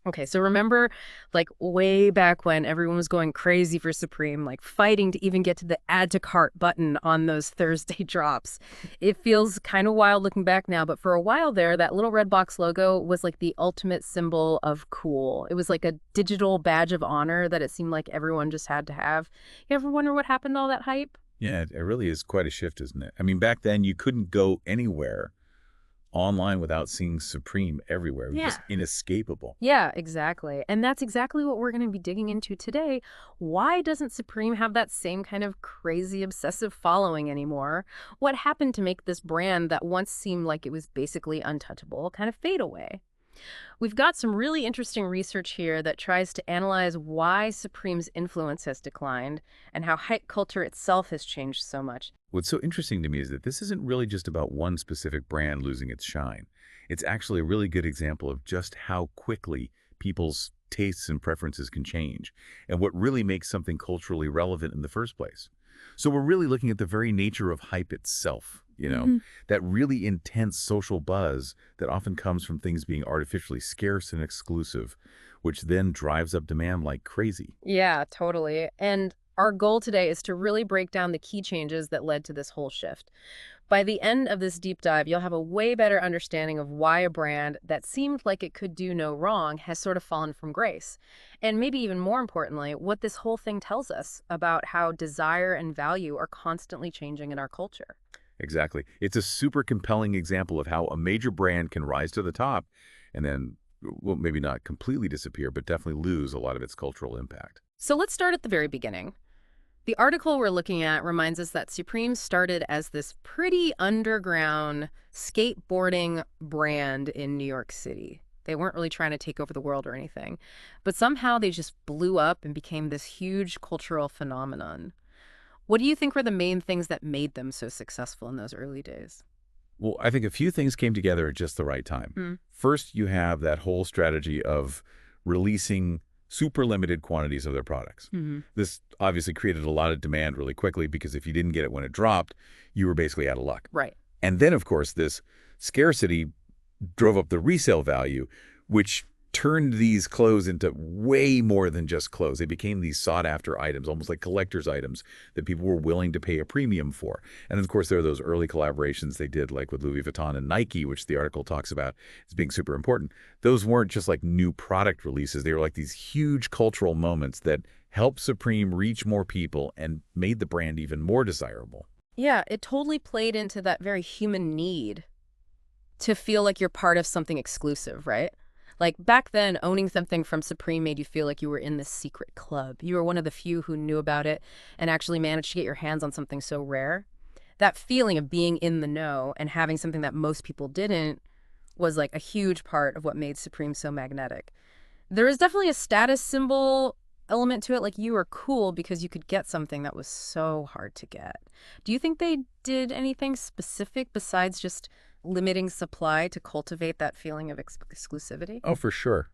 Okay, so remember, like, way back when everyone was going crazy for Supreme, like, fighting to even get to the add to cart button on those Thursday drops. It feels kind of wild looking back now, but for a while there, that little red box logo was like the ultimate symbol of cool. It was like a digital badge of honor that it seemed like everyone just had to have. You ever wonder what happened to all that hype? Yeah, it really is quite a shift, isn't it? I mean, back then you couldn't go anywhere online without seeing Supreme everywhere. It was Yeah. just inescapable. Yeah, exactly. And that's exactly what we're going to be digging into today. Why doesn't Supreme have that same kind of crazy obsessive following anymore? What happened to make this brand that once seemed like it was basically untouchable kind of fade away? We've got some really interesting research here that tries to analyze why Supreme's influence has declined and how hype culture itself has changed so much. What's so interesting to me is that this isn't really just about one specific brand losing its shine. It's actually a really good example of just how quickly people's tastes and preferences can change, and what really makes something culturally relevant in the first place. So we're really looking at the very nature of hype itself, that really intense social buzz that often comes from things being artificially scarce and exclusive, which then drives up demand like crazy. Yeah, totally. And our goal today is to really break down the key changes that led to this whole shift. By the end of this deep dive, you'll have a way better understanding of why a brand that seemed like it could do no wrong has sort of fallen from grace. And maybe even more importantly, what this whole thing tells us about how desire and value are constantly changing in our culture. Exactly. It's a super compelling example of how a major brand can rise to the top and then, well, maybe not completely disappear, but definitely lose a lot of its cultural impact. So let's start at the very beginning. The article we're looking at reminds us that Supreme started as this pretty underground skateboarding brand in New York City. They weren't really trying to take over the world or anything, but somehow they just blew up and became this huge cultural phenomenon. What do you think were the main things that made them so successful in those early days? Well, I think a few things came together at just the right time. Hmm. First, you have that whole strategy of releasing super limited quantities of their products. Hmm. This obviously created a lot of demand really quickly because if you didn't get it when it dropped, you were basically out of luck. Right. And then, of course, this scarcity drove up the resale value, which turned these clothes into way more than just clothes. They became these sought-after items, almost like collector's items that people were willing to pay a premium for. And then, of course, there are those early collaborations they did, like with Louis Vuitton and Nike, which the article talks about as being super important. Those weren't just like new product releases. They were like these huge cultural moments that helped Supreme reach more people and made the brand even more desirable. Yeah, it totally played into that very human need to feel like you're part of something exclusive, right? Like back then, owning something from Supreme made you feel like you were in this secret club. You were one of the few who knew about it and actually managed to get your hands on something so rare. That feeling of being in the know and having something that most people didn't was like a huge part of what made Supreme so magnetic. There is definitely a status symbol element to it, like you were cool because you could get something that was so hard to get. Do you think they did anything specific besides just limiting supply to cultivate that feeling of exclusivity? Oh, for sure.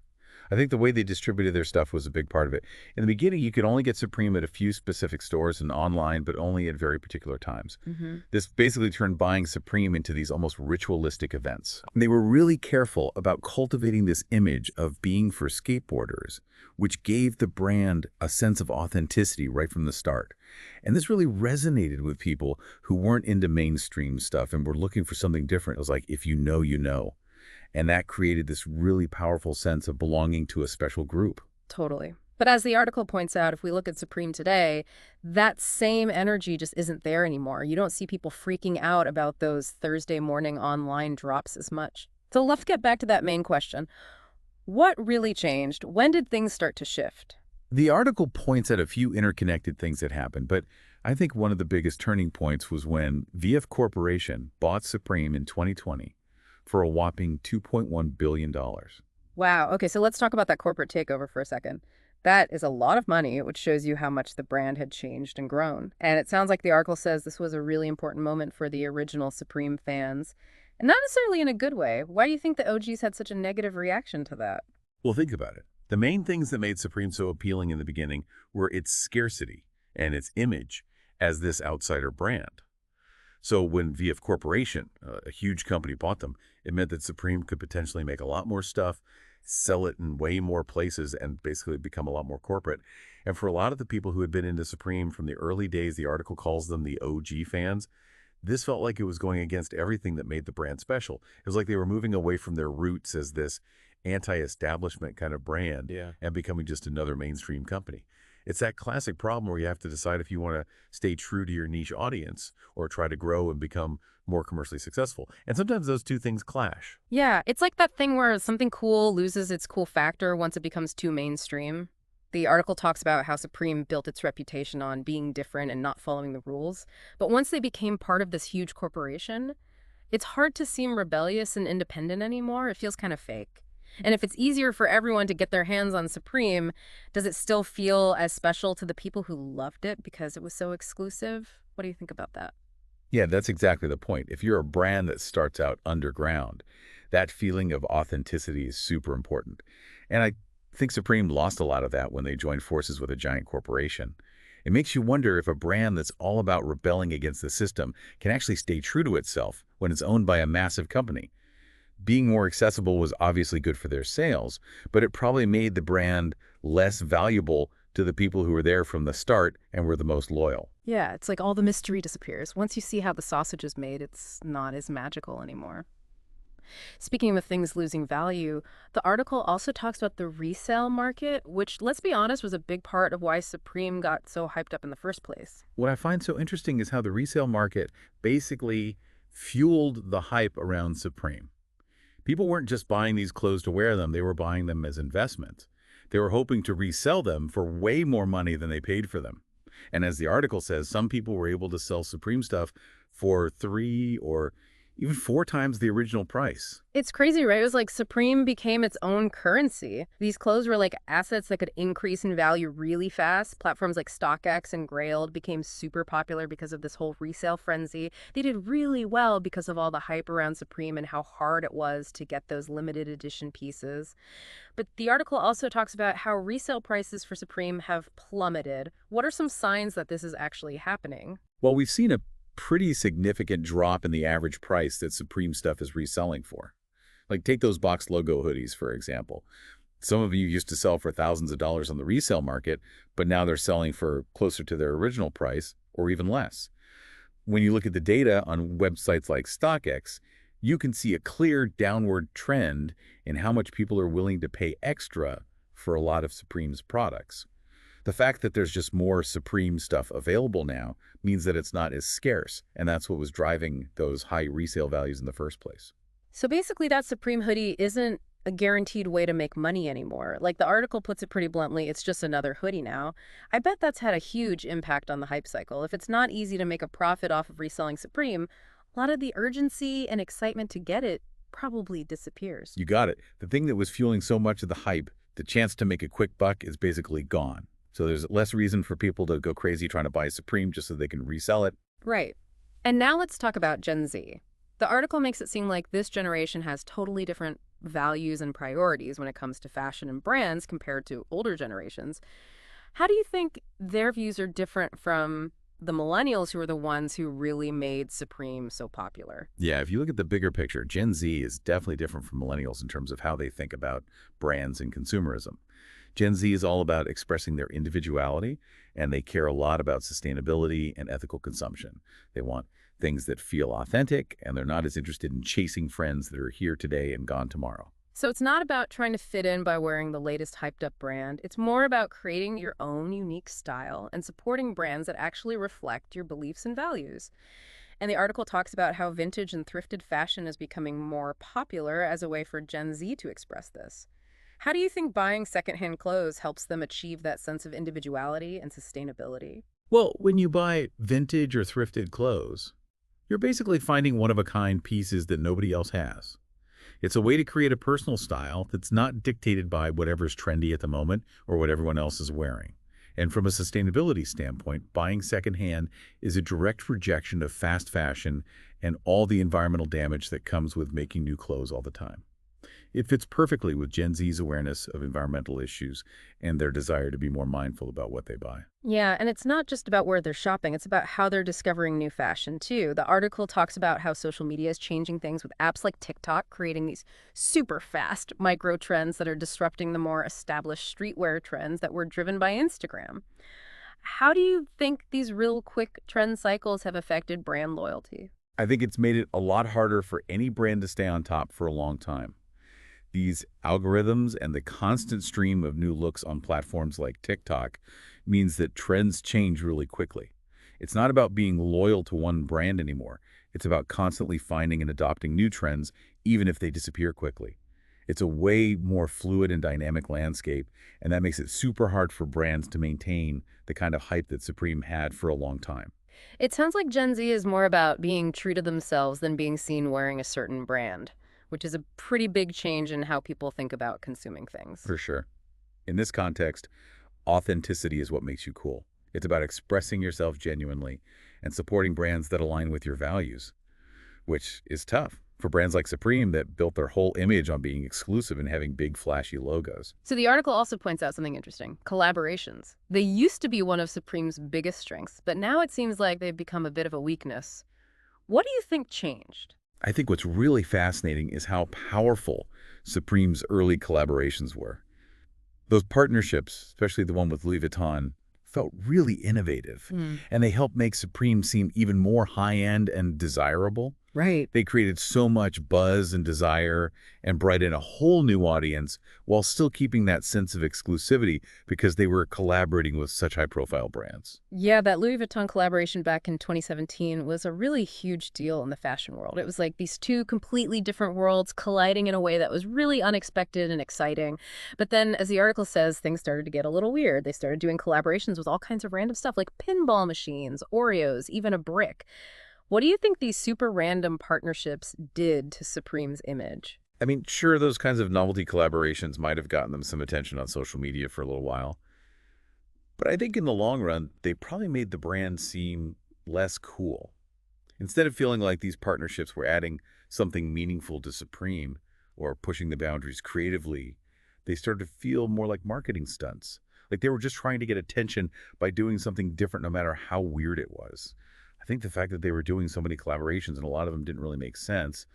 I think the way they distributed their stuff was a big part of it. In the beginning, you could only get Supreme at a few specific stores and online, but only at very particular times. Hmm. This basically turned buying Supreme into these almost ritualistic events. And they were really careful about cultivating this image of being for skateboarders, which gave the brand a sense of authenticity right from the start. And this really resonated with people who weren't into mainstream stuff and were looking for something different. It was like, if you know, you know. And that created this really powerful sense of belonging to a special group. Totally. But as the article points out, if we look at Supreme today, that same energy just isn't there anymore. You don't see people freaking out about those Thursday morning online drops as much. So let's get back to that main question. What really changed? When did things start to shift? The article points at a few interconnected things that happened, but I think one of the biggest turning points was when VF Corporation bought Supreme in 2020 for a whopping $2.1 billion. Wow. Okay, so let's talk about that corporate takeover for a second. That is a lot of money, which shows you how much the brand had changed and grown. And it sounds like the article says this was a really important moment for the original Supreme fans, and not necessarily in a good way. Why do you think the OGs had such a negative reaction to that? Well, think about it. The main things that made Supreme so appealing in the beginning were its scarcity and its image as this outsider brand. So when VF Corporation, a huge company, bought them, it meant that Supreme could potentially make a lot more stuff, sell it in way more places and basically become a lot more corporate. And for a lot of the people who had been into Supreme from the early days, the article calls them the OG fans, this felt like it was going against everything that made the brand special. It was like they were moving away from their roots as this anti-establishment kind of brand and becoming just another mainstream company. It's that classic problem where you have to decide if you want to stay true to your niche audience or try to grow and become more commercially successful. And sometimes those two things clash. Yeah, it's like that thing where something cool loses its cool factor once it becomes too mainstream. The article talks about how Supreme built its reputation on being different and not following the rules. But once they became part of this huge corporation, it's hard to seem rebellious and independent anymore. It feels kind of fake. And if it's easier for everyone to get their hands on Supreme, does it still feel as special to the people who loved it because it was so exclusive? What do you think about that? Yeah, that's exactly the point. If you're a brand that starts out underground, that feeling of authenticity is super important. And I think Supreme lost a lot of that when they joined forces with a giant corporation. It makes you wonder if a brand that's all about rebelling against the system can actually stay true to itself when it's owned by a massive company. Being more accessible was obviously good for their sales, but it probably made the brand less valuable to the people who were there from the start and were the most loyal. Yeah, it's like all the mystery disappears. Once you see how the sausage is made, it's not as magical anymore. Speaking of things losing value, the article also talks about the resale market, which, let's be honest, was a big part of why Supreme got so hyped up in the first place. What I find so interesting is how the resale market basically fueled the hype around Supreme. People weren't just buying these clothes to wear them, they were buying them as investments. They were hoping to resell them for way more money than they paid for them. And as the article says, some people were able to sell Supreme stuff for 3 or even 4 times the original price. It's crazy, right? It was like Supreme became its own currency. These clothes were like assets that could increase in value really fast. Platforms like StockX and Grailed became super popular because of this whole resale frenzy. They did really well because of all the hype around Supreme and how hard it was to get those limited edition pieces. But the article also talks about how resale prices for Supreme have plummeted. What are some signs that this is actually happening? Well, we've seen a pretty significant drop in the average price that Supreme stuff is reselling for. Like take those box logo hoodies, for example. Some of you used to sell for thousands of dollars on the resale market, but now they're selling for closer to their original price or even less. When you look at the data on websites like StockX, you can see a clear downward trend in how much people are willing to pay extra for a lot of Supreme's products. The fact that there's just more Supreme stuff available now means that it's not as scarce, and that's what was driving those high resale values in the first place. So basically that Supreme hoodie isn't a guaranteed way to make money anymore. Like the article puts it pretty bluntly, it's just another hoodie now. I bet that's had a huge impact on the hype cycle. If it's not easy to make a profit off of reselling Supreme, a lot of the urgency and excitement to get it probably disappears. You got it. The thing that was fueling so much of the hype, the chance to make a quick buck, is basically gone. So there's less reason for people to go crazy trying to buy Supreme just so they can resell it. Right. And now let's talk about Gen Z. The article makes it seem like this generation has totally different values and priorities when it comes to fashion and brands compared to older generations. How do you think their views are different from the millennials who are the ones who really made Supreme so popular? Yeah, if you look at the bigger picture, Gen Z is definitely different from millennials in terms of how they think about brands and consumerism. Gen Z is all about expressing their individuality, and they care a lot about sustainability and ethical consumption. They want things that feel authentic, and they're not as interested in chasing trends that are here today and gone tomorrow. So it's not about trying to fit in by wearing the latest hyped up brand. It's more about creating your own unique style and supporting brands that actually reflect your beliefs and values. And the article talks about how vintage and thrifted fashion is becoming more popular as a way for Gen Z to express this. How do you think buying secondhand clothes helps them achieve that sense of individuality and sustainability? Well, when you buy vintage or thrifted clothes, you're basically finding one-of-a-kind pieces that nobody else has. It's a way to create a personal style that's not dictated by whatever's trendy at the moment or what everyone else is wearing. And from a sustainability standpoint, buying secondhand is a direct rejection of fast fashion and all the environmental damage that comes with making new clothes all the time. It fits perfectly with Gen Z's awareness of environmental issues and their desire to be more mindful about what they buy. Yeah, and it's not just about where they're shopping, it's about how they're discovering new fashion, too. The article talks about how social media is changing things with apps like TikTok, creating these super fast micro trends that are disrupting the more established streetwear trends that were driven by Instagram. How do you think these real quick trend cycles have affected brand loyalty? I think it's made it a lot harder for any brand to stay on top for a long time. These algorithms and the constant stream of new looks on platforms like TikTok means that trends change really quickly. It's not about being loyal to one brand anymore. It's about constantly finding and adopting new trends, even if they disappear quickly. It's a way more fluid and dynamic landscape, and that makes it super hard for brands to maintain the kind of hype that Supreme had for a long time. It sounds like Gen Z is more about being true to themselves than being seen wearing a certain brand, which is a pretty big change in how people think about consuming things. For sure. In this context, authenticity is what makes you cool. It's about expressing yourself genuinely and supporting brands that align with your values, which is tough for brands like Supreme that built their whole image on being exclusive and having big, flashy logos. So the article also points out something interesting: collaborations. They used to be one of Supreme's biggest strengths, but now it seems like they've become a bit of a weakness. What do you think changed? I think what's really fascinating is how powerful Supreme's early collaborations were. Those partnerships, especially the one with Louis Vuitton, felt really innovative, and they helped make Supreme seem even more high-end and desirable. Right. They created so much buzz and desire and brought in a whole new audience while still keeping that sense of exclusivity because they were collaborating with such high-profile brands. Yeah, that Louis Vuitton collaboration back in 2017 was a really huge deal in the fashion world. It was like these two completely different worlds colliding in a way that was really unexpected and exciting. But then, as the article says, things started to get a little weird. They started doing collaborations with all kinds of random stuff like pinball machines, Oreos, even a brick. What do you think these super random partnerships did to Supreme's image? I mean, sure, those kinds of novelty collaborations might have gotten them some attention on social media for a little while. But I think in the long run, they probably made the brand seem less cool. Instead of feeling like these partnerships were adding something meaningful to Supreme or pushing the boundaries creatively, they started to feel more like marketing stunts. Like they were just trying to get attention by doing something different no matter how weird it was. I think the fact that they were doing so many collaborations, and a lot of them didn't really make sense,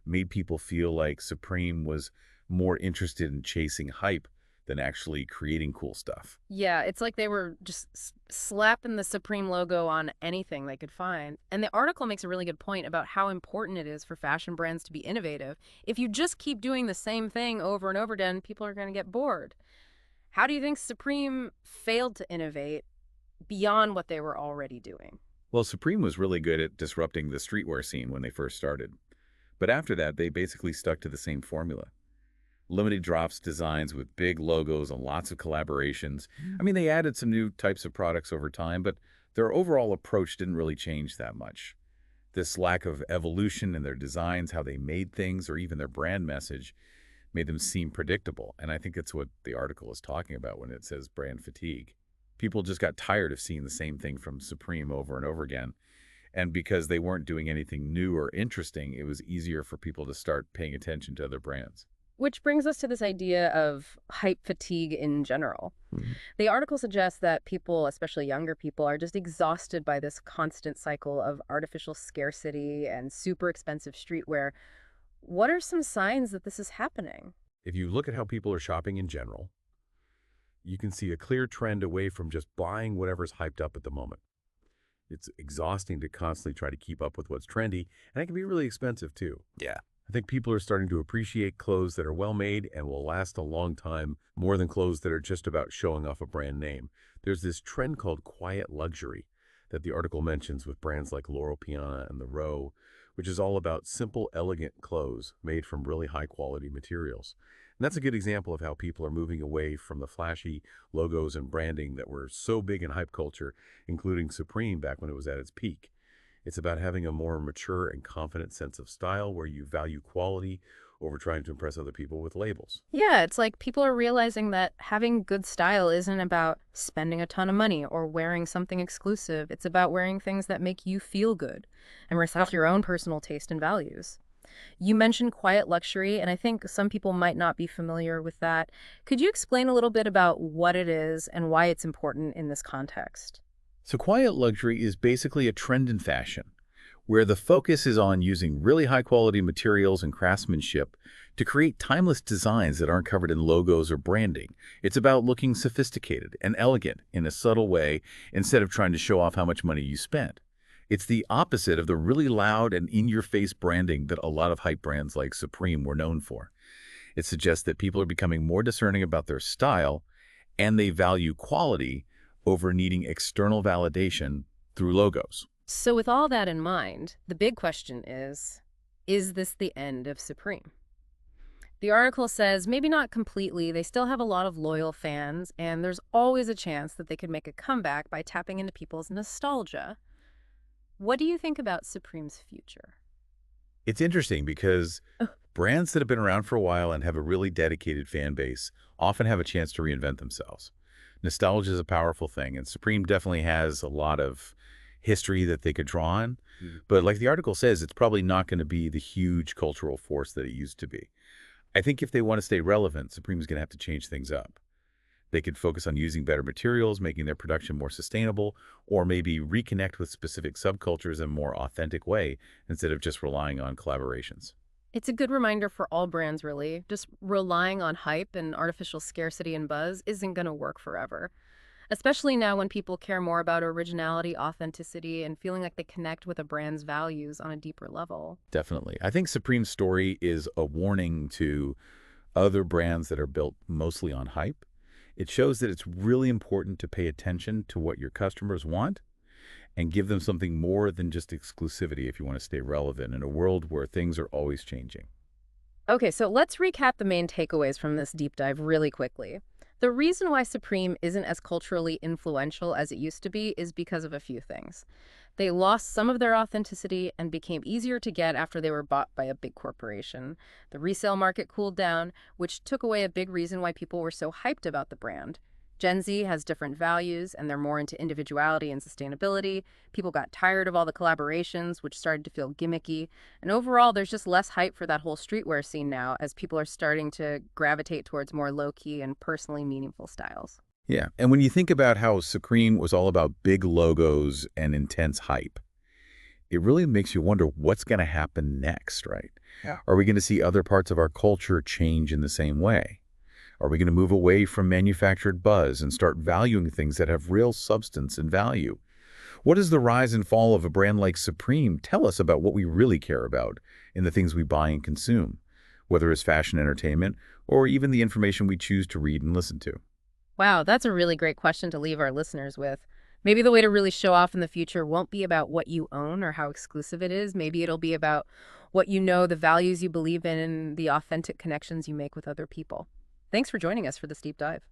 made people feel like Supreme was more interested in chasing hype than actually creating cool stuff. Yeah, it's like they were just slapping the Supreme logo on anything they could find. And the article makes a really good point about how important it is for fashion brands to be innovative. If you just keep doing the same thing over and over again, people are going to get bored. How do you think Supreme failed to innovate beyond what they were already doing? Well, Supreme was really good at disrupting the streetwear scene when they first started. But after that, they basically stuck to the same formula. Limited drops designs with big logos and lots of collaborations. I mean, they added some new types of products over time, but their overall approach didn't really change that much. This lack of evolution in their designs, how they made things, or even their brand message made them seem predictable. And I think that's what the article is talking about when it says brand fatigue. People just got tired of seeing the same thing from Supreme over and over again. And because they weren't doing anything new or interesting, it was easier for people to start paying attention to other brands. Which brings us to this idea of hype fatigue in general. Mhm. The article suggests that people, especially younger people, are just exhausted by this constant cycle of artificial scarcity and super expensive streetwear. What are some signs that this is happening? If you look at how people are shopping in general, you can see a clear trend away from just buying whatever's hyped up at the moment. It's exhausting to constantly try to keep up with what's trendy, and it can be really expensive too. Yeah. I think people are starting to appreciate clothes that are well-made and will last a long time more than clothes that are just about showing off a brand name. There's this trend called quiet luxury that the article mentions with brands like Loro Piana and The Row, which is all about simple, elegant clothes made from really high-quality materials. And that's a good example of how people are moving away from the flashy logos and branding that were so big in hype culture, including Supreme back when it was at its peak. It's about having a more mature and confident sense of style where you value quality over trying to impress other people with labels. Yeah, it's like people are realizing that having good style isn't about spending a ton of money or wearing something exclusive. It's about wearing things that make you feel good and reflect your own personal taste and values. You mentioned quiet luxury, and I think some people might not be familiar with that. Could you explain a little bit about what it is and why it's important in this context? So quiet luxury is basically a trend in fashion, where the focus is on using really high-quality materials and craftsmanship to create timeless designs that aren't covered in logos or branding. It's about looking sophisticated and elegant in a subtle way instead of trying to show off how much money you spent. It's the opposite of the really loud and in-your-face branding that a lot of hype brands like Supreme were known for. It suggests that people are becoming more discerning about their style, and they value quality over needing external validation through logos. So with all that in mind, the big question is this the end of Supreme? The article says maybe not completely. They still have a lot of loyal fans, and there's always a chance that they could make a comeback by tapping into people's nostalgia. What do you think about Supreme's future? It's interesting because brands that have been around for a while and have a really dedicated fan base often have a chance to reinvent themselves. Nostalgia is a powerful thing, and Supreme definitely has a lot of history that they could draw on. But like the article says, it's probably not going to be the huge cultural force that it used to be. I think if they want to stay relevant, Supreme's going to have to change things up. They could focus on using better materials, making their production more sustainable, or maybe reconnect with specific subcultures in a more authentic way instead of just relying on collaborations. It's a good reminder for all brands, really. Just relying on hype and artificial scarcity and buzz isn't going to work forever. Especially now when people care more about originality, authenticity, and feeling like they connect with a brand's values on a deeper level. Definitely. I think Supreme's story is a warning to other brands that are built mostly on hype. It shows that it's really important to pay attention to what your customers want and give them something more than just exclusivity if you want to stay relevant in a world where things are always changing. Okay, so let's recap the main takeaways from this deep dive really quickly. The reason why Supreme isn't as culturally influential as it used to be is because of a few things. They lost some of their authenticity and became easier to get after they were bought by a big corporation. The resale market cooled down, which took away a big reason why people were so hyped about the brand. Gen Z has different values, and they're more into individuality and sustainability. People got tired of all the collaborations, which started to feel gimmicky. And overall, there's just less hype for that whole streetwear scene now, as people are starting to gravitate towards more low-key and personally meaningful styles. Yeah, and when you think about how Supreme was all about big logos and intense hype, it really makes you wonder what's going to happen next, right? Yeah. Are we going to see other parts of our culture change in the same way? Are we going to move away from manufactured buzz and start valuing things that have real substance and value? What does the rise and fall of a brand like Supreme tell us about what we really care about in the things we buy and consume, whether it's fashion, entertainment, or even the information we choose to read and listen to? Wow, that's a really great question to leave our listeners with. Maybe the way to really show off in the future won't be about what you own or how exclusive it is. Maybe it'll be about what you know, the values you believe in, and the authentic connections you make with other people. Thanks for joining us for this deep dive.